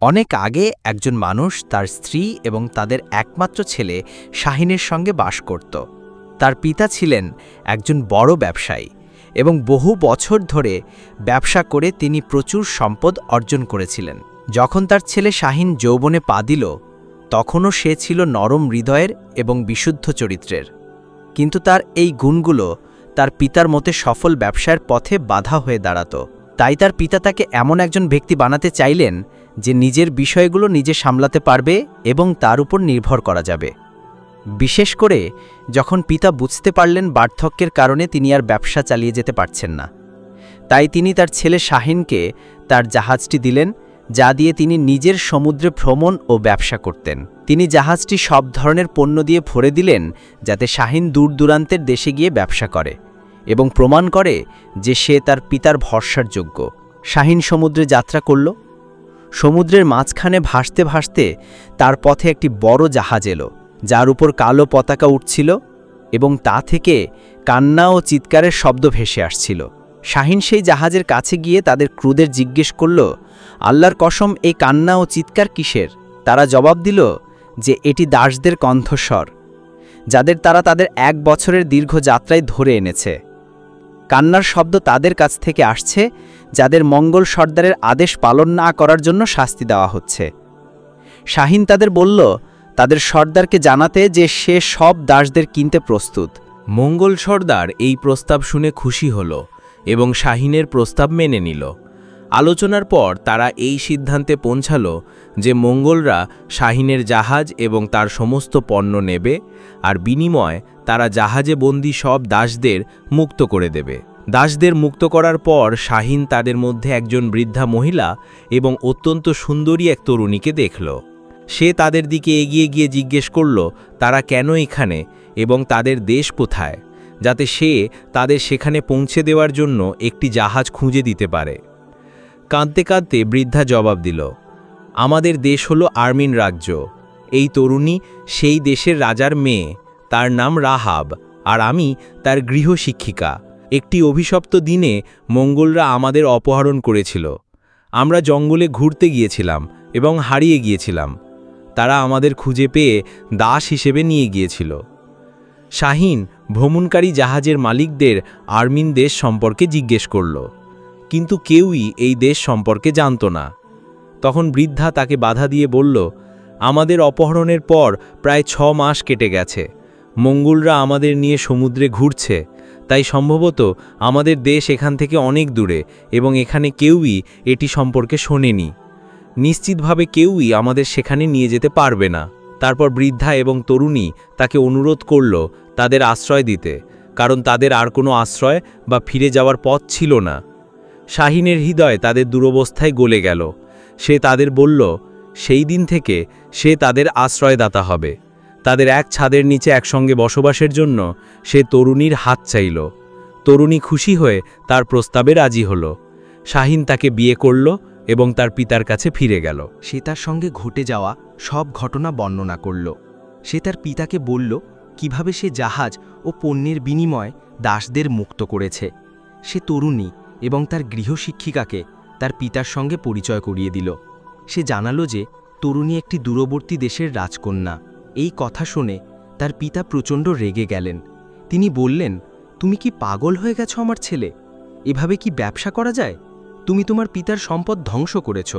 অনেক আগে একজন মানুষ তার স্ত্রী এবং তাদের একমাত্র ছেলে শাহিনের সঙ্গে বাস করত। তার পিতা ছিলেন একজন বড় ব্যবসায়ী এবং বহু বছর ধরে ব্যবসা করে তিনি প্রচুর সম্পদ অর্জন করেছিলেন। যখন তার ছেলে শাহিন যৌবনে পা দিল, তখনও সে ছিল নরম হৃদয়ের এবং বিশুদ্ধ চরিত্রের। কিন্তু তার এই গুণগুলো তার পিতার মতে সফল ব্যবসার পথে বাধা হয়ে দাঁড়াত। তাই তার পিতা তাকে এমন একজন ব্যক্তি বানাতে চাইলেন যে নিজের বিষয়গুলো নিজে সামলাতে পারবে এবং তার উপর নির্ভর করা যাবে। বিশেষ করে যখন পিতা বুঝতে পারলেন বার্ধক্যের কারণে তিনি আর ব্যবসা চালিয়ে যেতে পারছেন না, তাই তিনি তার ছেলে শাহিনকে তার জাহাজটি দিলেন, যা দিয়ে তিনি নিজের সমুদ্রে ভ্রমণ ও ব্যবসা করতেন। তিনি জাহাজটি সব ধরনের পণ্য দিয়ে ভরে দিলেন যাতে শাহিন দূর দূরান্তের দেশে গিয়ে ব্যবসা করে এবং প্রমাণ করে যে সে তার পিতার ভরসার যোগ্য। শাহিন সমুদ্রে যাত্রা করল। সমুদ্রের মাঝখানে ভাসতে ভাসতে তার পথে একটি বড় জাহাজ এলো, যার উপর কালো পতাকা উঠছিল এবং তা থেকে কান্না ও চিৎকারের শব্দ ভেসে আসছিল। শাহিন সেই জাহাজের কাছে গিয়ে তাদের ক্রুদের জিজ্ঞেস করল, আল্লাহর কসম, এই কান্না ও চিৎকার কিসের? তারা জবাব দিল যে এটি দাসদের কণ্ঠস্বর, যাদের তারা তাদের 1 বছরের দীর্ঘ যাত্রায় ধরে এনেছে। কান্নার শব্দ তাদের কাছ থেকে আসছে, যাদের মঙ্গল সর্দারের আদেশ পালন না করার জন্য শাস্তি দেওয়া হচ্ছে। শাহিন তাদের বলল তাদের সর্দারকে জানাতে যে সে সব দাসদের কিনতে প্রস্তুত। মঙ্গল সর্দার এই প্রস্তাব শুনে খুশি হল এবং শাহিনের প্রস্তাব মেনে নিল। আলোচনার পর তারা এই সিদ্ধান্তে পৌঁছাল যে মঙ্গলরা শাহিনের জাহাজ এবং তার সমস্ত পণ্য নেবে, আর বিনিময়ে তারা জাহাজে বন্দী সব দাসদের মুক্ত করে দেবে। দাসদের মুক্ত করার পর শাহিন তাদের মধ্যে একজন বৃদ্ধা মহিলা এবং অত্যন্ত সুন্দরী এক তরুণীকে দেখল। সে তাদের দিকে এগিয়ে গিয়ে জিজ্ঞেস করল তারা কেন এখানে এবং তাদের দেশ কোথায়, যাতে সে তাদের সেখানে পৌঁছে দেওয়ার জন্য একটি জাহাজ খুঁজে দিতে পারে। কাঁদতে কাঁদতে বৃদ্ধা জবাব দিল, আমাদের দেশ হলো আর্মিন রাজ্য। এই তরুণী সেই দেশের রাজার মেয়ে, তার নাম রাহাব, আর আমি তার গৃহশিক্ষিকা। একটি অভিশপ্ত দিনে মঙ্গলরা আমাদের অপহরণ করেছিল। আমরা জঙ্গলে ঘুরতে গিয়েছিলাম এবং হারিয়ে গিয়েছিলাম। তারা আমাদের খুঁজে পেয়ে দাস হিসেবে নিয়ে গিয়েছিল। শাহিন ভ্রমণকারী জাহাজের মালিকদের আর্মিন দেশ সম্পর্কে জিজ্ঞেস করল, কিন্তু কেউই এই দেশ সম্পর্কে জানত না। তখন বৃদ্ধা তাকে বাধা দিয়ে বলল, আমাদের অপহরণের পর প্রায় 6 মাস কেটে গেছে। মঙ্গলরা আমাদের নিয়ে সমুদ্রে ঘুরছে, তাই সম্ভবত আমাদের দেশ এখান থেকে অনেক দূরে এবং এখানে কেউই এটি সম্পর্কে শোনেনি। নিশ্চিতভাবে কেউই আমাদের সেখানে নিয়ে যেতে পারবে না। তারপর বৃদ্ধা এবং তরুণী তাকে অনুরোধ করল তাদের আশ্রয় দিতে, কারণ তাদের আর কোনো আশ্রয় বা ফিরে যাওয়ার পথ ছিল না। শাহিনের হৃদয় তাদের দুরবস্থায় গলে গেল। সে তাদের বলল সেই দিন থেকে সে তাদের আশ্রয়দাতা হবে। তাদের এক ছাদের নিচে একসঙ্গে বসবাসের জন্য সে তরুণীর হাত চাইল। তরুণী খুশি হয়ে তার প্রস্তাবে রাজি হল। শাহিন তাকে বিয়ে করল এবং তার পিতার কাছে ফিরে গেল। সে তার সঙ্গে ঘটে যাওয়া সব ঘটনা বর্ণনা করল। সে তার পিতাকে বলল কিভাবে সে জাহাজ ও পণ্যের বিনিময়ে দাসদের মুক্ত করেছে। সে তরুণী এবং তার গৃহশিক্ষিকাকে তার পিতার সঙ্গে পরিচয় করিয়ে দিল। সে জানালো যে তরুণী একটি দূরবর্তী দেশের রাজকন্যা। এই কথা শুনে তার পিতা প্রচণ্ড রেগে গেলেন। তিনি বললেন, তুমি কি পাগল হয়ে গেছো আমার ছেলে? এভাবে কি ব্যবসা করা যায়? তুমি তোমার পিতার সম্পদ ধ্বংস করেছ।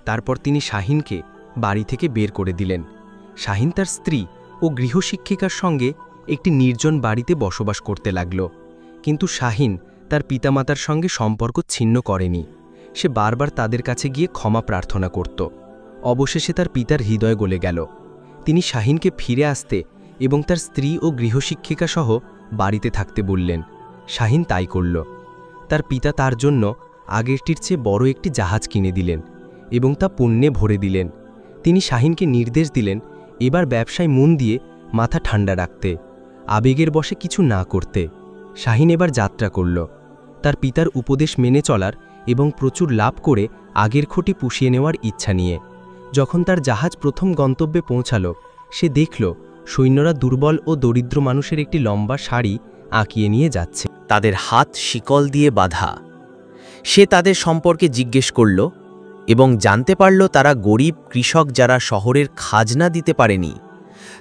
তারপর তিনি শাহিনকে বাড়ি থেকে বের করে দিলেন। শাহিন তার স্ত্রী ও গৃহশিক্ষিকার সঙ্গে একটি নির্জন বাড়িতে বসবাস করতে লাগল। কিন্তু শাহিন তার পিতামাতার সঙ্গে সম্পর্ক ছিন্ন করেনি। সে বারবার তাদের কাছে গিয়ে ক্ষমা প্রার্থনা করত। অবশেষে তার পিতার হৃদয় গলে গেল। তিনি শাহিনকে ফিরে আসতে এবং তার স্ত্রী ও গৃহশিক্ষিকা সহ বাড়িতে থাকতে বললেন। শাহিন তাই করল। তার পিতা তার জন্য আগেরটির চেয়ে বড় একটি জাহাজ কিনে দিলেন এবং তা পণ্যে ভরে দিলেন। তিনি শাহিনকে নির্দেশ দিলেন এবার ব্যবসায় মন দিয়ে মাথা ঠান্ডা রাখতে, আবেগের বশে কিছু না করতে। শাহিন এবার যাত্রা করল, তার পিতার উপদেশ মেনে চলার এবং প্রচুর লাভ করে আগের ক্ষতি পুষিয়ে নেওয়ার ইচ্ছা নিয়ে। যখন তার জাহাজ প্রথম গন্তব্যে পৌঁছাল, সে দেখল সৈন্যরা দুর্বল ও দরিদ্র মানুষের একটি লম্বা সারি আঁকিয়ে নিয়ে যাচ্ছে। তাদের হাত শিকল দিয়ে বাঁধা। সে তাদের সম্পর্কে জিজ্ঞেস করল, এবং জানতে পারল তারা গরিব কৃষক যারা শহরের খাজনা দিতে পারেনি।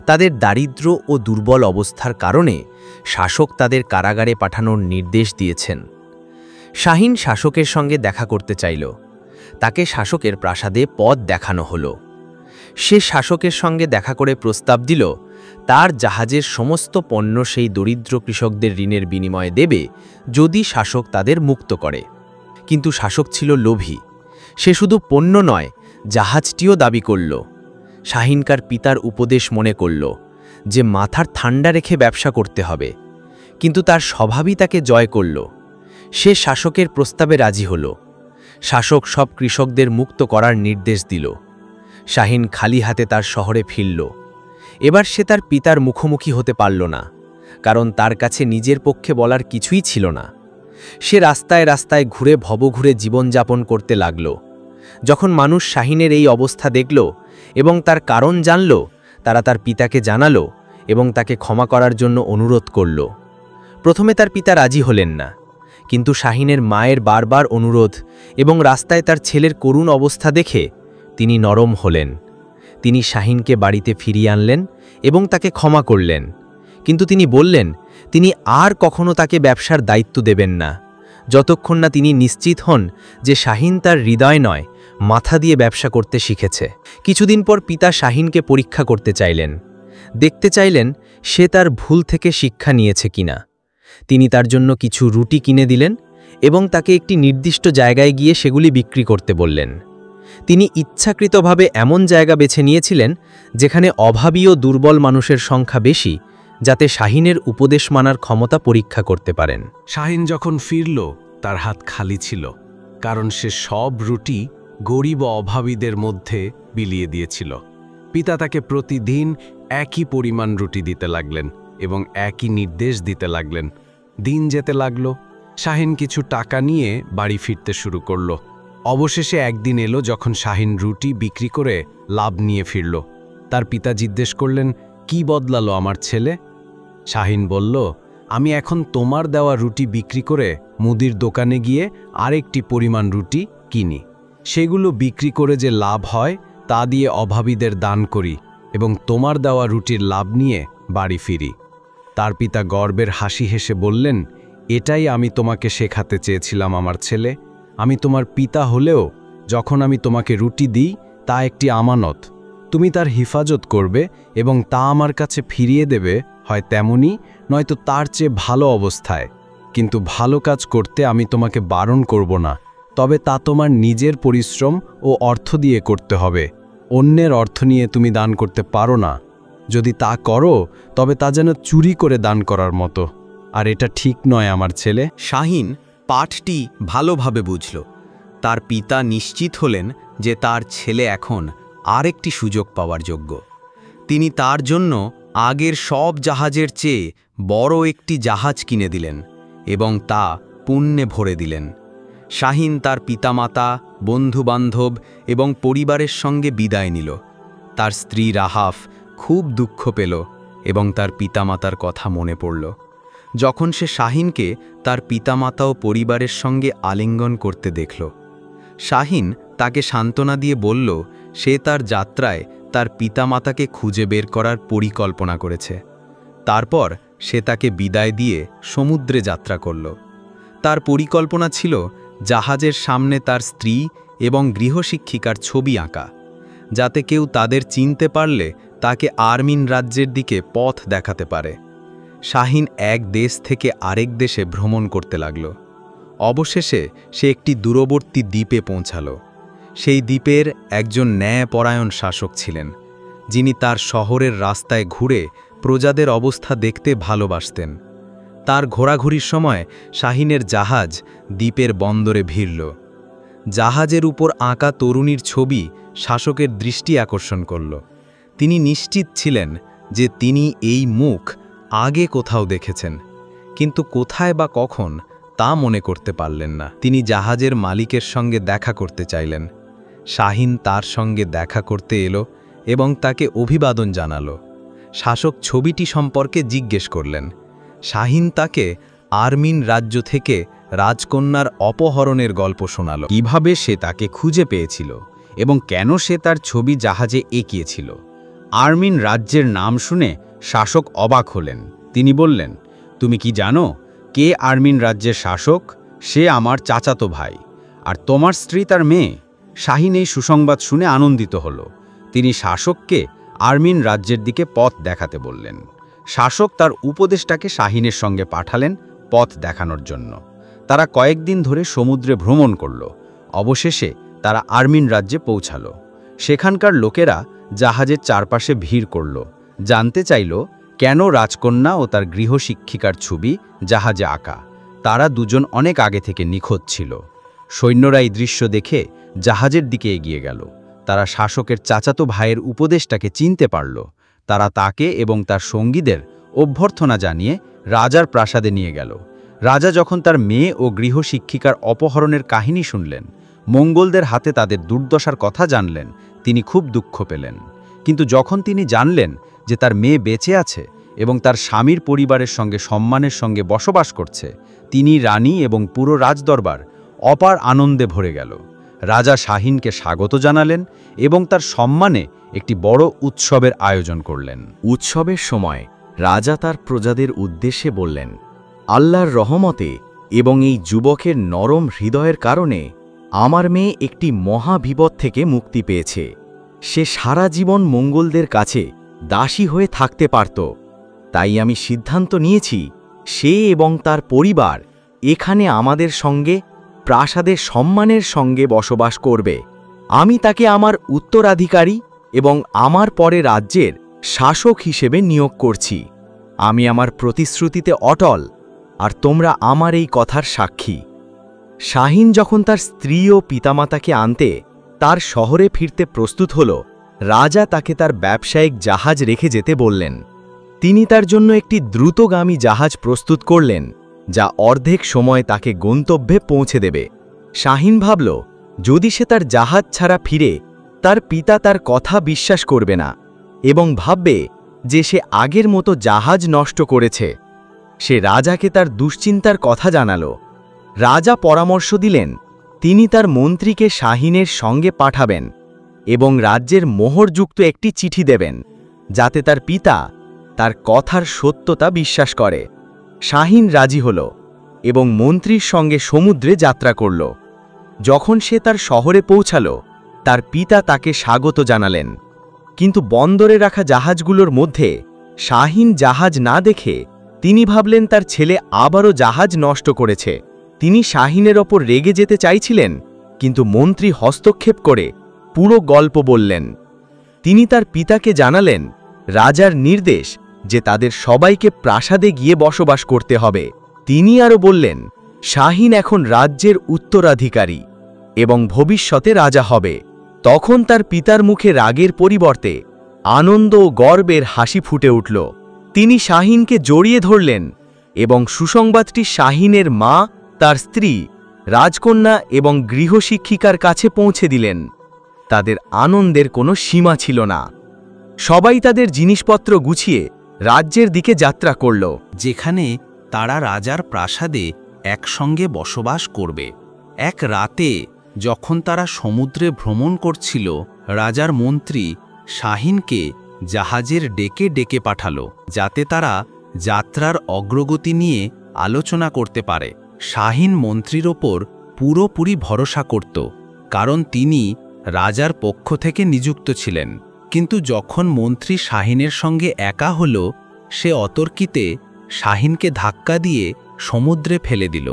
তাদের দারিদ্র্য ও দুর্বল অবস্থার কারণে শাসক তাদের কারাগারে পাঠানোর নির্দেশ দিয়েছেন। শাহিন শাসকের সঙ্গে দেখা করতে চাইল। তাকে শাসকের প্রাসাদে পথ দেখানো হলো। সে শাসকের সঙ্গে দেখা করে প্রস্তাব দিল তার জাহাজের সমস্ত পণ্য সেই দরিদ্র কৃষকদের ঋণের বিনিময়ে দেবে যদি শাসক তাদের মুক্ত করে। কিন্তু শাসক ছিল লোভী। সে শুধু পণ্য নয়, জাহাজটিও দাবি করল। শাহিনকার পিতার উপদেশ মনে করল যে মাথার ঠান্ডা রেখে ব্যবসা করতে হবে, কিন্তু তার স্বভাবই তাকে জয় করল। সে শাসকের প্রস্তাবে রাজি হল। শাসক সব কৃষকদের মুক্ত করার নির্দেশ দিল। শাহিন খালি হাতে তার শহরে ফিরল। এবার সে তার পিতার মুখোমুখি হতে পারল না, কারণ তার কাছে নিজের পক্ষে বলার কিছুই ছিল না। সে রাস্তায় রাস্তায় ঘুরে ভবঘুরে জীবনযাপন করতে লাগল। যখন মানুষ শাহিনের এই অবস্থা দেখল এবং তার কারণ জানল, তারা তার পিতাকে জানালো এবং তাকে ক্ষমা করার জন্য অনুরোধ করল। প্রথমে তার পিতা রাজি হলেন না, কিন্তু শাহিনের মায়ের বারবার অনুরোধ এবং রাস্তায় তার ছেলের করুণ অবস্থা দেখে তিনি নরম হলেন। তিনি শাহিনকে বাড়িতে ফিরিয়ে আনলেন এবং তাকে ক্ষমা করলেন, কিন্তু তিনি বললেন তিনি আর কখনো তাকে ব্যবসার দায়িত্ব দেবেন না, যতক্ষণ না তিনি নিশ্চিত হন যে শাহিন তার হৃদয় নয়, মাথা দিয়ে ব্যবসা করতে শিখেছে। কিছুদিন পর পিতা শাহিনকে পরীক্ষা করতে চাইলেন, দেখতে চাইলেন সে তার ভুল থেকে শিক্ষা নিয়েছে কিনা। তিনি তার জন্য কিছু রুটি কিনে দিলেন এবং তাকে একটি নির্দিষ্ট জায়গায় গিয়ে সেগুলি বিক্রি করতে বললেন। তিনি ইচ্ছাকৃতভাবে এমন জায়গা বেছে নিয়েছিলেন যেখানে অভাবী ও দুর্বল মানুষের সংখ্যা বেশি, যাতে শাহিনের উপদেশ মানার ক্ষমতা পরীক্ষা করতে পারেন। শাহিন যখন ফিরল, তার হাত খালি ছিল, কারণ সে সব রুটি গরিব ও অভাবীদের মধ্যে বিলিয়ে দিয়েছিল। পিতা তাকে প্রতিদিন একই পরিমাণ রুটি দিতে লাগলেন এবং একই নির্দেশ দিতে লাগলেন। দিন যেতে লাগল। শাহিন কিছু টাকা নিয়ে বাড়ি ফিরতে শুরু করল। অবশেষে একদিন এলো যখন শাহিন রুটি বিক্রি করে লাভ নিয়ে ফিরল। তার পিতা জিজ্ঞেস করলেন, কি বদলালো আমার ছেলে? শাহিন বলল, আমি এখন তোমার দেওয়া রুটি বিক্রি করে মুদির দোকানে গিয়ে আরেকটি পরিমাণ রুটি কিনি। সেগুলো বিক্রি করে যে লাভ হয় তা দিয়ে অভাবীদের দান করি এবং তোমার দেওয়া রুটির লাভ নিয়ে বাড়ি ফিরি। তার পিতা গর্বের হাসি হেসে বললেন, এটাই আমি তোমাকে শেখাতে চেয়েছিলাম আমার ছেলে। আমি তোমার পিতা হলেও যখন আমি তোমাকে রুটি দিই তা একটি আমানত। তুমি তার হিফাজত করবে এবং তা আমার কাছে ফিরিয়ে দেবে, হয় তেমনি নয়তো তার চেয়ে ভালো অবস্থায়। কিন্তু ভালো কাজ করতে আমি তোমাকে বারণ করব না, তবে তা তোমার নিজের পরিশ্রম ও অর্থ দিয়ে করতে হবে। অন্যের অর্থ নিয়ে তুমি দান করতে পারো না। যদি তা করো তবে তা যেন চুরি করে দান করার মতো, আর এটা ঠিক নয় আমার ছেলে। শাহিন পাঠটি ভালোভাবে বুঝল। তার পিতা নিশ্চিত হলেন যে তার ছেলে এখন আরেকটি সুযোগ পাওয়ার যোগ্য। তিনি তার জন্য আগের সব জাহাজের চেয়ে বড় একটি জাহাজ কিনে দিলেন এবং তা পুণ্যে ভরে দিলেন। শাহিন তার পিতামাতা, বন্ধুবান্ধব এবং পরিবারের সঙ্গে বিদায় নিল। তার স্ত্রী রাহাফ খুব দুঃখ পেল এবং তার পিতামাতার কথা মনে পড়ল। যখন সে শাহিনকে তার পিতামাতা ও পরিবারের সঙ্গে আলিঙ্গন করতে দেখল, শাহিন তাকে সান্ত্বনা দিয়ে বলল সে তার যাত্রায় তার পিতামাতাকে খুঁজে বের করার পরিকল্পনা করেছে। তারপর সে তাকে বিদায় দিয়ে সমুদ্রে যাত্রা করল। তার পরিকল্পনা ছিল জাহাজের সামনে তার স্ত্রী এবং গৃহশিক্ষিকার ছবি আঁকা, যাতে কেউ তাদের চিনতে পারলে তাকে আরমিন রাজ্যের দিকে পথ দেখাতে পারে। শাহিন এক দেশ থেকে আরেক দেশে ভ্রমণ করতে লাগল। অবশেষে সে একটি দূরবর্তী দ্বীপে পৌঁছাল। সেই দ্বীপের একজন ন্যায়পরায়ণ শাসক ছিলেন, যিনি তার শহরের রাস্তায় ঘুরে প্রজাদের অবস্থা দেখতে ভালোবাসতেন। তার ঘোরাঘুরির সময় শাহিনের জাহাজ দ্বীপের বন্দরে ভিড়ল। জাহাজের উপর আঁকা তরুণীর ছবি শাসকের দৃষ্টি আকর্ষণ করল। তিনি নিশ্চিত ছিলেন যে তিনি এই মুখ আগে কোথাও দেখেছেন, কিন্তু কোথায় বা কখন তা মনে করতে পারলেন না। তিনি জাহাজের মালিকের সঙ্গে দেখা করতে চাইলেন। শাহিন তার সঙ্গে দেখা করতে এলো এবং তাকে অভিবাদন জানালো। শাসক ছবিটি সম্পর্কে জিজ্ঞেস করলেন। শাহিন তাকে আরমিন রাজ্য থেকে রাজকন্যার অপহরণের গল্প শোনাল, কিভাবে সে তাকে খুঁজে পেয়েছিল এবং কেন সে তার ছবি জাহাজে এঁকিয়েছিল। আর্মিন রাজ্যের নাম শুনে শাসক অবাক হলেন। তিনি বললেন, তুমি কি জানো কে আর্মিন রাজ্যের শাসক? সে আমার চাচাতো ভাই, আর তোমার স্ত্রী তার মেয়ে। শাহিন এই সুসংবাদ শুনে আনন্দিত হল। তিনি শাসককে আর্মিন রাজ্যের দিকে পথ দেখাতে বললেন। শাসক তার উপদেষ্টাকে শাহিনের সঙ্গে পাঠালেন পথ দেখানোর জন্য। তারা কয়েকদিন ধরে সমুদ্রে ভ্রমণ করল। অবশেষে তারা আর্মিন রাজ্যে পৌঁছাল। সেখানকার লোকেরা জাহাজের চারপাশে ভিড় করল, জানতে চাইল কেন রাজকন্যা ও তার গৃহশিক্ষিকার ছবি জাহাজে আঁকা। তারা দুজন অনেক আগে থেকে নিখোঁজ ছিল। সৈন্যরা এই দৃশ্য দেখে জাহাজের দিকে এগিয়ে গেল। তারা শাসকের চাচাতো ভাইয়ের উপদেশটাকে চিনতে পারল। তারা তাকে এবং তার সঙ্গীদের অভ্যর্থনা জানিয়ে রাজার প্রাসাদে নিয়ে গেল। রাজা যখন তার মেয়ে ও গৃহশিক্ষিকার অপহরণের কাহিনী শুনলেন, মঙ্গলদের হাতে তাদের দুর্দশার কথা জানলেন, তিনি খুব দুঃখ পেলেন। কিন্তু যখন তিনি জানলেন যে তার মেয়ে বেঁচে আছে এবং তার স্বামীর পরিবারের সঙ্গে সম্মানের সঙ্গে বসবাস করছে, তিনি, রানী এবং পুরো রাজদরবার অপার আনন্দে ভরে গেল। রাজা শাহিনকে স্বাগত জানালেন এবং তার সম্মানে একটি বড় উৎসবের আয়োজন করলেন। উৎসবের সময় রাজা তার প্রজাদের উদ্দেশ্যে বললেন, আল্লাহর রহমতে এবং এই যুবকের নরম হৃদয়ের কারণে আমার মেয়ে একটি মহাবিপদ থেকে মুক্তি পেয়েছে। সে সারা জীবন মঙ্গলদের কাছে দাসী হয়ে থাকতে পারত। তাই আমি সিদ্ধান্ত নিয়েছি সে এবং তার পরিবার এখানে আমাদের সঙ্গে প্রাসাদে সম্মানের সঙ্গে বসবাস করবে। আমি তাকে আমার উত্তরাধিকারী এবং আমার পরে রাজ্যের শাসক হিসেবে নিয়োগ করছি। আমি আমার প্রতিশ্রুতিতে অটল, আর তোমরা আমার এই কথার সাক্ষী। শাহিন যখন তার স্ত্রী ও পিতামাতাকে আনতে তার শহরে ফিরতে প্রস্তুত হল, রাজা তাকে তার ব্যবসায়িক জাহাজ রেখে যেতে বললেন। তিনি তার জন্য একটি দ্রুতগামী জাহাজ প্রস্তুত করলেন, যা অর্ধেক সময় তাকে গন্তব্যে পৌঁছে দেবে। শাহিন ভাবল, যদি সে তার জাহাজ ছাড়া ফিরে, তার পিতা তার কথা বিশ্বাস করবে না এবং ভাববে যে সে আগের মতো জাহাজ নষ্ট করেছে। সে রাজাকে তার দুশ্চিন্তার কথা জানাল। রাজা পরামর্শ দিলেন তিনি তার মন্ত্রীকে শাহিনের সঙ্গে পাঠাবেন এবং রাজ্যের মোহরযুক্ত একটি চিঠি দেবেন, যাতে তার পিতা তার কথার সত্যতা বিশ্বাস করে। শাহিন রাজি হল এবং মন্ত্রীর সঙ্গে সমুদ্রে যাত্রা করল। যখন সে তার শহরে পৌঁছাল, তার পিতা তাকে স্বাগত জানালেন। কিন্তু বন্দরে রাখা জাহাজগুলোর মধ্যে শাহিন জাহাজ না দেখে তিনি ভাবলেন তার ছেলে আবারও জাহাজ নষ্ট করেছে। তিনি শাহিনের ওপর রেগে যেতে চাইছিলেন, কিন্তু মন্ত্রী হস্তক্ষেপ করে পুরো গল্প বললেন। তিনি তার পিতাকে জানালেন রাজার নির্দেশ যে তাদের সবাইকে প্রাসাদে গিয়ে বসবাস করতে হবে। তিনি আরও বললেন শাহিন এখন রাজ্যের উত্তরাধিকারী এবং ভবিষ্যতে রাজা হবে। তখন তার পিতার মুখে রাগের পরিবর্তে আনন্দ ও গর্বের হাসি ফুটে উঠল। তিনি শাহিনকে জড়িয়ে ধরলেন এবং সুসংবাদটি শাহিনের মা, তার স্ত্রী, রাজকন্যা এবং গৃহশিক্ষিকার কাছে পৌঁছে দিলেন। তাদের আনন্দের কোনো সীমা ছিল না। সবাই তাদের জিনিসপত্র গুছিয়ে রাজ্যের দিকে যাত্রা করল, যেখানে তারা রাজার প্রাসাদে একসঙ্গে বসবাস করবে। এক রাতে যখন তারা সমুদ্রে ভ্রমণ করছিল, রাজার মন্ত্রী শাহিনকে জাহাজের ডেকে ডেকে পাঠালো, যাতে তারা যাত্রার অগ্রগতি নিয়ে আলোচনা করতে পারে। শাহিন মন্ত্রীর ওপর পুরোপুরি ভরসা করত, কারণ তিনি রাজার পক্ষ থেকে নিযুক্ত ছিলেন। কিন্তু যখন মন্ত্রী শাহিনের সঙ্গে একা হল, সে অতর্কিতে শাহিনকে ধাক্কা দিয়ে সমুদ্রে ফেলে দিল।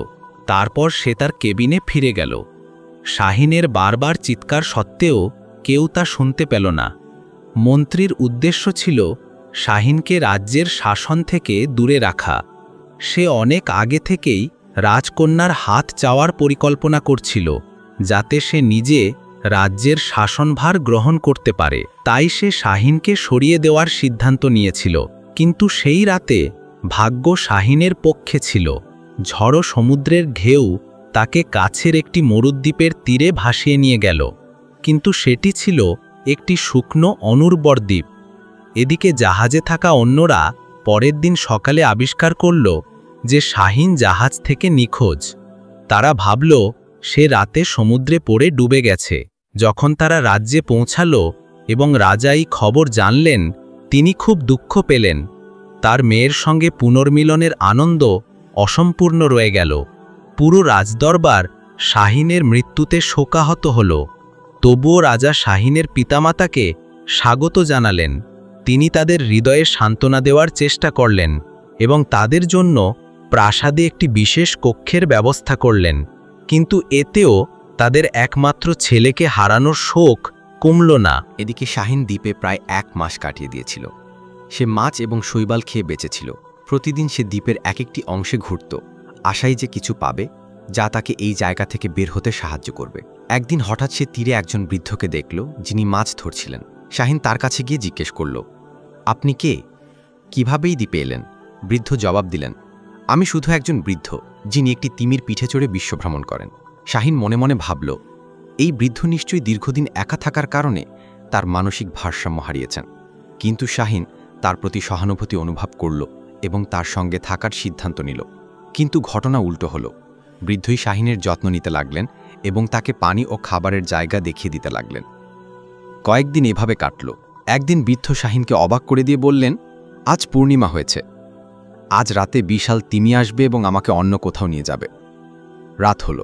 তারপর সে তার কেবিনে ফিরে গেল। শাহিনের বারবার চিৎকার সত্ত্বেও কেউ তা শুনতে পেল না। মন্ত্রীর উদ্দেশ্য ছিল শাহিনকে রাজ্যের শাসন থেকে দূরে রাখা। সে অনেক আগে থেকেই রাজকন্যার হাত চাওয়ার পরিকল্পনা করছিল, যাতে সে নিজে রাজ্যের শাসনভার গ্রহণ করতে পারে। তাই সে শাহিনকে সরিয়ে দেওয়ার সিদ্ধান্ত নিয়েছিল। কিন্তু সেই রাতে ভাগ্য শাহিনের পক্ষে ছিল। ঝড়ো সমুদ্রের ঢেউ তাকে কাছের একটি মরুদ্বীপের তীরে ভাসিয়ে নিয়ে গেল, কিন্তু সেটি ছিল একটি শুকনো অনুর্বর দ্বীপ। এদিকে জাহাজে থাকা অন্যরা পরের দিন সকালে আবিষ্কার করল যে শাহিন জাহাজ থেকে নিখোঁজ। তারা ভাবল সে রাতে সমুদ্রে পড়ে ডুবে গেছে। যখন তারা রাজ্যে পৌঁছালো এবং রাজা এই খবর জানলেন, তিনি খুব দুঃখ পেলেন। তার মেয়ের সঙ্গে পুনর্মিলনের আনন্দ অসম্পূর্ণ রয়ে গেল। পুরো রাজদরবার শাহিনের মৃত্যুতে শোকাহত হল। তবুও রাজা শাহিনের পিতামাতাকে স্বাগত জানালেন। তিনি তাদের হৃদয়ে সান্ত্বনা দেওয়ার চেষ্টা করলেন এবং তাদের জন্য প্রাসাদে একটি বিশেষ কক্ষের ব্যবস্থা করলেন। কিন্তু এতেও তাদের একমাত্র ছেলেকে হারানোর শোক কমল না। এদিকে শাহিন দ্বীপে প্রায় 1 মাস কাটিয়ে দিয়েছিল। সে মাছ এবং শৈবাল খেয়ে বেঁচেছিল। প্রতিদিন সে দ্বীপের এক একটি অংশে ঘুরত, আশাই যে কিছু পাবে যা তাকে এই জায়গা থেকে বের হতে সাহায্য করবে। একদিন হঠাৎ সে তীরে একজন বৃদ্ধকে দেখল, যিনি মাছ ধরছিলেন। শাহিন তার কাছে গিয়ে জিজ্ঞেস করল, আপনি কে? কিভাবেই দ্বীপে এলেন? বৃদ্ধ জবাব দিলেন, আমি শুধু একজন বৃদ্ধ, যিনি একটি তিমির পিঠে চড়ে বিশ্বভ্রমণ করেন। শাহিন মনে মনে ভাবল, এই বৃদ্ধ নিশ্চয়ই দীর্ঘদিন একা থাকার কারণে তার মানসিক ভারসাম্য হারিয়েছেন। কিন্তু শাহিন তার প্রতি সহানুভূতি অনুভব করল এবং তার সঙ্গে থাকার সিদ্ধান্ত নিল। কিন্তু ঘটনা উল্টো হল। বৃদ্ধই শাহিনের যত্ন নিতে লাগলেন এবং তাকে পানি ও খাবারের জায়গা দেখিয়ে দিতে লাগলেন। কয়েকদিন এভাবে কাটল। একদিন বৃদ্ধ শাহিনকে অবাক করে দিয়ে বললেন, আজ পূর্ণিমা হয়েছে। আজ রাতে বিশাল তিমি আসবে এবং আমাকে অন্য কোথাও নিয়ে যাবে। রাত হল।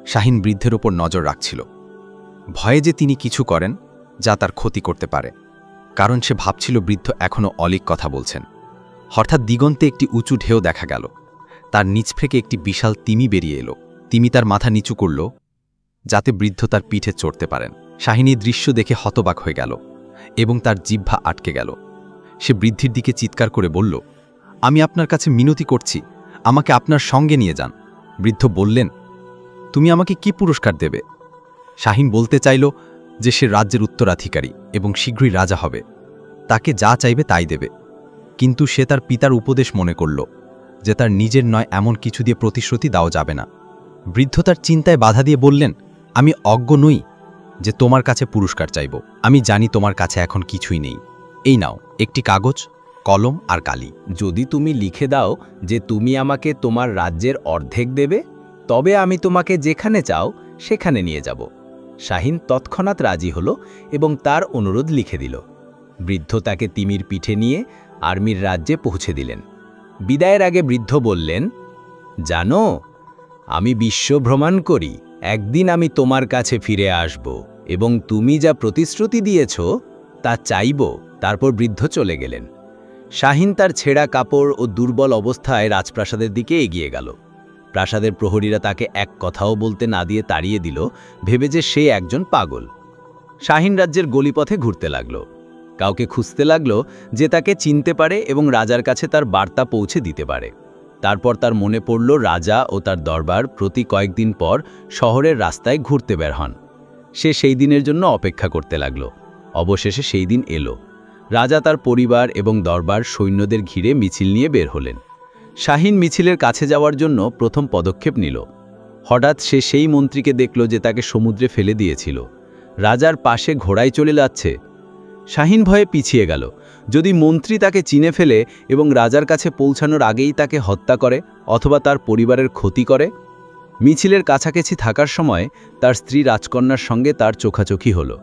শাহিন বৃদ্ধের ওপর নজর রাখছিল, ভয়ে যে তিনি কিছু করেন যা তার ক্ষতি করতে পারে, কারণ সে ভাবছিল বৃদ্ধ এখনও অলিক কথা বলছেন। হঠাৎ দিগন্তে একটি উঁচু ঢেউ দেখা গেল। তার নিচ থেকে একটি বিশাল তিমি বেরিয়ে এলো। তিমি তার মাথা নিচু করল যাতে বৃদ্ধ তার পিঠে চড়তে পারেন। শাহিনী দৃশ্য দেখে হতবাক হয়ে গেল এবং তার জিহ্বা আটকে গেল। সে বৃদ্ধির দিকে চিৎকার করে বলল, আমি আপনার কাছে মিনতি করছি, আমাকে আপনার সঙ্গে নিয়ে যান। বৃদ্ধ বললেন, তুমি আমাকে কি পুরস্কার দেবে? শাহিন বলতে চাইল যে সে রাজ্যের উত্তরাধিকারী এবং শীঘ্রই রাজা হবে, তাকে যা চাইবে তাই দেবে। কিন্তু সে তার পিতার উপদেশ মনে করল যে তার নিজের নয় এমন কিছু দিয়ে প্রতিশ্রুতি দেওয়া যাবে না। বৃদ্ধ তার চিন্তায় বাধা দিয়ে বললেন, আমি অজ্ঞ নই যে তোমার কাছে পুরস্কার চাইব। আমি জানি তোমার কাছে এখন কিছুই নেই। এই নাও একটি কাগজ, কলম আর কালি। যদি তুমি লিখে দাও যে তুমি আমাকে তোমার রাজ্যের অর্ধেক দেবে, তবে আমি তোমাকে যেখানে চাও সেখানে নিয়ে যাব। শাহিন তৎক্ষণাৎ রাজি হল এবং তার অনুরোধ লিখে দিল। বৃদ্ধ তাকে তিমির পিঠে নিয়ে আর্মির রাজ্যে পৌঁছে দিলেন। বিদায়ের আগে বৃদ্ধ বললেন, জানো, আমি বিশ্ব ভ্রমণ করি, একদিন আমি তোমার কাছে ফিরে আসব এবং তুমি যা প্রতিশ্রুতি দিয়েছ তা চাইব। তারপর বৃদ্ধ চলে গেলেন। শাহিন তার ছেঁড়া কাপড় ও দুর্বল অবস্থায় রাজপ্রাসাদের দিকে এগিয়ে গেল। প্রাসাদের প্রহরীরা তাকে এক কথাও বলতে না দিয়ে তাড়িয়ে দিল, ভেবে যে সে একজন পাগল। শাহিন রাজ্যের গলিপথে ঘুরতে লাগল। কাউকে খুঁজতে লাগল যে তাকে চিনতে পারে এবং রাজার কাছে তার বার্তা পৌঁছে দিতে পারে। তারপর তার মনে পড়ল রাজা ও তার দরবার প্রতি কয়েকদিন পর শহরের রাস্তায় ঘুরতে বের হন। সে সেই দিনের জন্য অপেক্ষা করতে লাগল। অবশেষে সেই দিন এলো। রাজা তার পরিবার এবং দরবার সৈন্যদের ঘিরে মিছিল নিয়ে বের হলেন। শাহিন মিছিলের কাছে যাওয়ার জন্য প্রথম পদক্ষেপ নিল। হঠাৎ সে সেই মন্ত্রীকে দেখল যে তাকে সমুদ্রে ফেলে দিয়েছিল। রাজার পাশে ঘোড়ায় চলে যাচ্ছে। শাহিন ভয়ে পিছিয়ে গেল। যদি মন্ত্রী তাকে চিনে ফেলে এবং রাজার কাছে পৌঁছানোর আগেই তাকে হত্যা করে অথবা তার পরিবারের ক্ষতি করে। মিছিলের কাছাকাছি থাকার সময় তার স্ত্রী রাজকন্যার সঙ্গে তার চোখাচোখি হলো।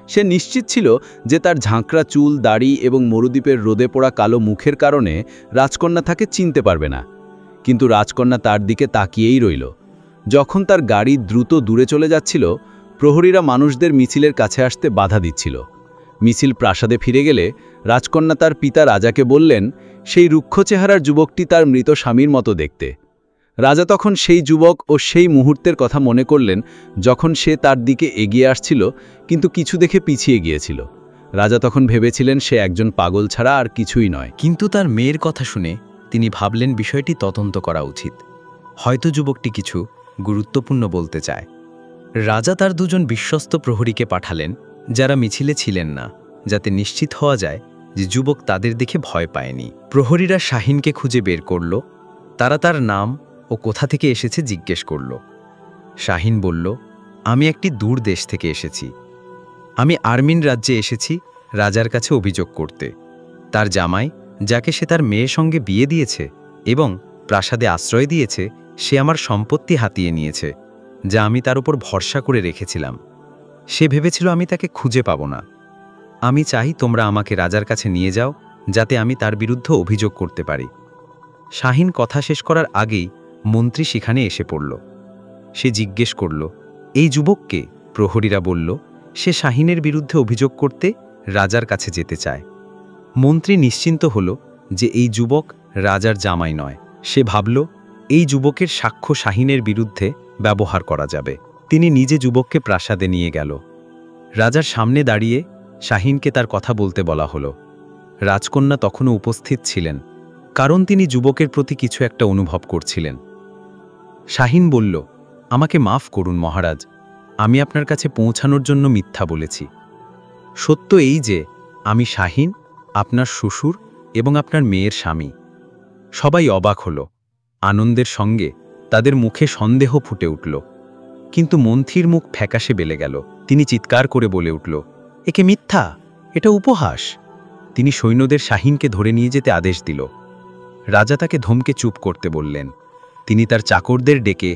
সে নিশ্চিত ছিল যে তার ঝাঁকড়া চুল, দাড়ি এবং মরুদ্বীপের রোদে পোড়া কালো মুখের কারণে রাজকন্যা তাকে চিনতে পারবে না। কিন্তু রাজকন্যা তার দিকে তাকিয়েই রইল। যখন তার গাড়ি দ্রুত দূরে চলে যাচ্ছিল, প্রহরীরা মানুষদের মিছিলের কাছে আসতে বাধা দিচ্ছিল। মিছিল প্রাসাদে ফিরে গেলে রাজকন্যা তার পিতা রাজাকে বললেন, সেই রুক্ষ চেহারার যুবকটি তার মৃত স্বামীর মতো দেখতে। রাজা তখন সেই যুবক ও সেই মুহূর্তের কথা মনে করলেন যখন সে তার দিকে এগিয়ে আসছিল কিন্তু কিছু দেখে পিছিয়ে গিয়েছিল। রাজা তখন ভেবেছিলেন সে একজন পাগল ছাড়া আর কিছুই নয়। কিন্তু তার মেয়ের কথা শুনে তিনি ভাবলেন বিষয়টি তদন্ত করা উচিত। হয়তো যুবকটি কিছু গুরুত্বপূর্ণ বলতে চায়। রাজা তার দুজন বিশ্বস্ত প্রহরীকে পাঠালেন যারা মিছিলে ছিলেন না, যাতে নিশ্চিত হওয়া যায় যে যুবক তাদের দেখে ভয় পায়নি। প্রহরীরা শাহিনকে খুঁজে বের করল। তারা তার নাম ও কোথা থেকে এসেছে জিজ্ঞেস করল। শাহিন বলল, আমি একটি দূর দেশ থেকে এসেছি। আমি আর্মিন রাজ্যে এসেছি রাজার কাছে অভিযোগ করতে। তার জামাই, যাকে সে তার মেয়ের সঙ্গে বিয়ে দিয়েছে এবং প্রাসাদে আশ্রয় দিয়েছে, সে আমার সম্পত্তি হাতিয়ে নিয়েছে, যা আমি তার উপর ভরসা করে রেখেছিলাম। সে ভেবেছিল আমি তাকে খুঁজে পাব না। আমি চাই তোমরা আমাকে রাজার কাছে নিয়ে যাও, যাতে আমি তার বিরুদ্ধে অভিযোগ করতে পারি। শাহিন কথা শেষ করার আগেই মন্ত্রী সেখানে এসে পড়ল। সে জিজ্ঞেস করল, এই যুবককে? প্রহরীরা বলল, সে শাহিনের বিরুদ্ধে অভিযোগ করতে রাজার কাছে যেতে চায়। মন্ত্রী নিশ্চিন্ত হল যে এই যুবক রাজার জামাই নয়। সে ভাবল, এই যুবকের সাক্ষ্য শাহিনের বিরুদ্ধে ব্যবহার করা যাবে। তিনি নিজে যুবককে প্রাসাদে নিয়ে গেল। রাজার সামনে দাঁড়িয়ে শাহিনকে তার কথা বলতে বলা হলো। রাজকন্যা তখনও উপস্থিত ছিলেন, কারণ তিনি যুবকের প্রতি কিছু একটা অনুভব করছিলেন। শাহিন বলল, আমাকে মাফ করুন মহারাজ, আমি আপনার কাছে পৌঁছানোর জন্য মিথ্যা বলেছি। সত্য এই যে আমি শাহিন, আপনার শ্বশুর এবং আপনার মেয়ের স্বামী। সবাই অবাক হল। আনন্দের সঙ্গে তাদের মুখে সন্দেহ ফুটে উঠল। কিন্তু মন্ত্রীর মুখ ফ্যাকাশে বেলে গেল। তিনি চিৎকার করে বলে উঠল, একে মিথ্যা, এটা উপহাস। তিনি সৈন্যদের শাহিনকে ধরে নিয়ে যেতে আদেশ দিল। রাজা তাকে ধমকে চুপ করতে বললেন। তিনি তার চাকরদের ডেকে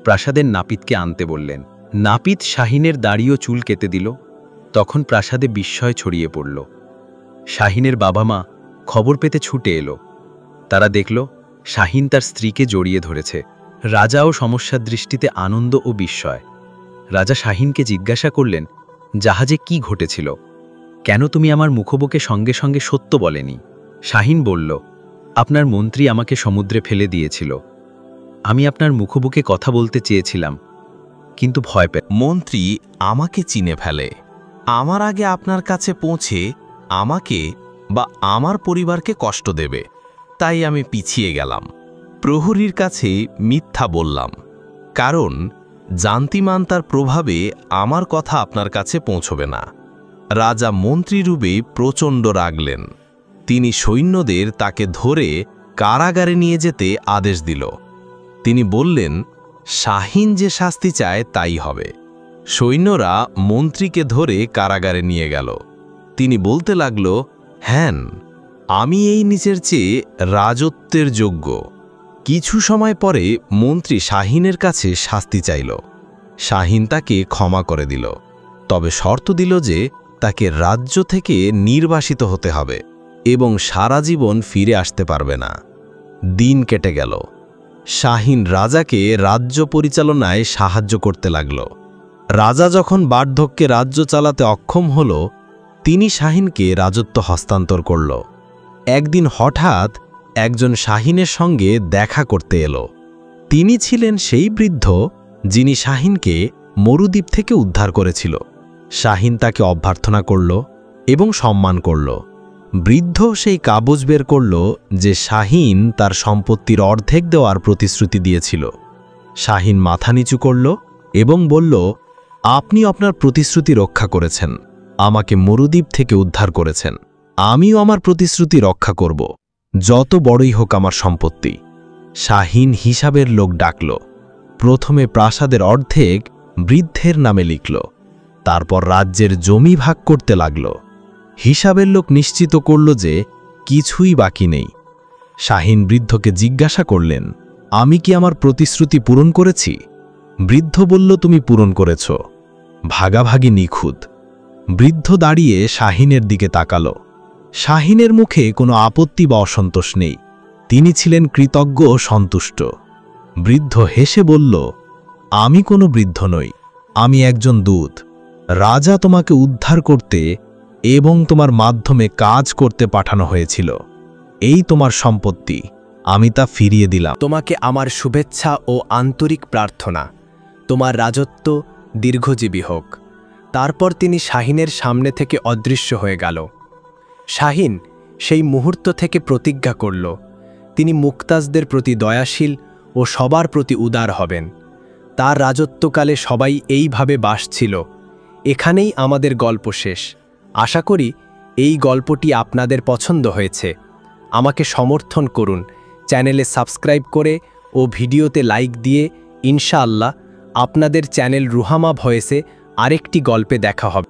প্রাসাদের নাপিতকে আনতে বললেন। নাপিত শাহিনের দাড়ি ও চুল কেটে দিল। তখন প্রাসাদে বিস্ময় ছড়িয়ে পড়ল। শাহিনের বাবা মা খবর পেতে ছুটে এলো। তারা দেখল শাহিন তার স্ত্রীকে জড়িয়ে ধরেছে। রাজাও সমস্যার দৃষ্টিতে আনন্দ ও বিস্ময়। রাজা শাহিনকে জিজ্ঞাসা করলেন, জাহাজে কি ঘটেছিল? কেন তুমি আমার মুখোবুকে সঙ্গে সঙ্গে সত্য বলেনি? শাহিন বলল, আপনার মন্ত্রী আমাকে সমুদ্রে ফেলে দিয়েছিল। আমি আপনার মুখোবুকে কথা বলতে চেয়েছিলাম, কিন্তু ভয় পেয়ে। মন্ত্রী আমাকে চিনে ফেলে। আমার আগে আপনার কাছে পৌঁছে আমাকে বা আমার পরিবারকে কষ্ট দেবে, তাই আমি পিছিয়ে গেলাম। প্রহরীর কাছে মিথ্যা বললাম, কারণ জান্তিমান তার প্রভাবে আমার কথা আপনার কাছে পৌঁছবে না। রাজা মন্ত্রীরূপে প্রচণ্ড রাগলেন। তিনি সৈন্যদের তাকে ধরে কারাগারে নিয়ে যেতে আদেশ দিল। তিনি বললেন, শাহিন যে শাস্তি চায় তাই হবে। সৈন্যরা মন্ত্রীকে ধরে কারাগারে নিয়ে গেল। তিনি বলতে লাগল, হ্যাঁ, আমি এই নিচের চেয়ে রাজত্বের যোগ্য। কিছু সময় পরে মন্ত্রী শাহিনের কাছে শাস্তি চাইল। শাহিন তাকে ক্ষমা করে দিল, তবে শর্ত দিল যে তাকে রাজ্য থেকে নির্বাসিত হতে হবে এবং সারা জীবন ফিরে আসতে পারবে না। দিন কেটে গেল। শাহিন রাজাকে রাজ্য পরিচালনায় সাহায্য করতে লাগল। রাজা যখন বার্ধক্যে রাজ্য চালাতে অক্ষম হল, তিনি শাহিনকে রাজত্ব হস্তান্তর করল। একদিন হঠাৎ একজন শাহিনের সঙ্গে দেখা করতে এলো। তিনি ছিলেন সেই বৃদ্ধ যিনি শাহিনকে মরুদ্বীপ থেকে উদ্ধার করেছিল। শাহিন তাকে অভ্যর্থনা করল এবং সম্মান করল। বৃদ্ধ সেই কাগজ বের করল যে শাহিন তার সম্পত্তির অর্ধেক দেওয়ার প্রতিশ্রুতি দিয়েছিল। শাহিন মাথা নিচু করল এবং বলল, আপনি আপনার প্রতিশ্রুতি রক্ষা করেছেন, আমাকে মরুদ্বীপ থেকে উদ্ধার করেছেন। আমিও আমার প্রতিশ্রুতি রক্ষা করব, যত বড়ই হোক আমার সম্পত্তি। শাহিন হিসাবের লোক ডাকল। প্রথমে প্রাসাদের অর্ধেক বৃদ্ধের নামে লিখল, তারপর রাজ্যের জমি ভাগ করতে লাগল। হিসাবের লোক নিশ্চিত করল যে কিছুই বাকি নেই। শাহিন বৃদ্ধকে জিজ্ঞাসা করলেন, আমি কি আমার প্রতিশ্রুতি পূরণ করেছি? বৃদ্ধ বলল, তুমি পূরণ করেছ। ভাগাভাগি নিখুঁত। বৃদ্ধ দাঁড়িয়ে শাহিনের দিকে তাকাল। শাহিনের মুখে কোনো আপত্তি বা অসন্তোষ নেই। তিনি ছিলেন কৃতজ্ঞ ও সন্তুষ্ট। বৃদ্ধ হেসে বলল, আমি কোনো বৃদ্ধ নই, আমি একজন দূত। রাজা তোমাকে উদ্ধার করতে এবং তোমার মাধ্যমে কাজ করতে পাঠানো হয়েছিল। এই তোমার সম্পত্তি, আমি তা ফিরিয়ে দিলাম। তোমাকে আমার শুভেচ্ছা ও আন্তরিক প্রার্থনা। তোমার রাজত্ব দীর্ঘজীবী হোক। তারপর তিনি শাহিনের সামনে থেকে অদৃশ্য হয়ে গেল। শাহিন সেই মুহূর্ত থেকে প্রতিজ্ঞা করল, তিনি মুক্তাজদের প্রতি দয়াশীল ও সবার প্রতি উদার হবেন। তার রাজত্বকালে সবাই এইভাবে বাস ছিল। এখানেই আমাদের গল্প শেষ। আশা করি এই গল্পটি আপনাদের পছন্দ হয়েছে। আমাকে সমর্থন করুন চ্যানেলে সাবস্ক্রাইব করে ও ভিডিওতে লাইক দিয়ে। ইনশাআল্লাহ আপনাদের চ্যানেল রুহামা ভয়েসে আরেকটি গল্পে দেখা হবে।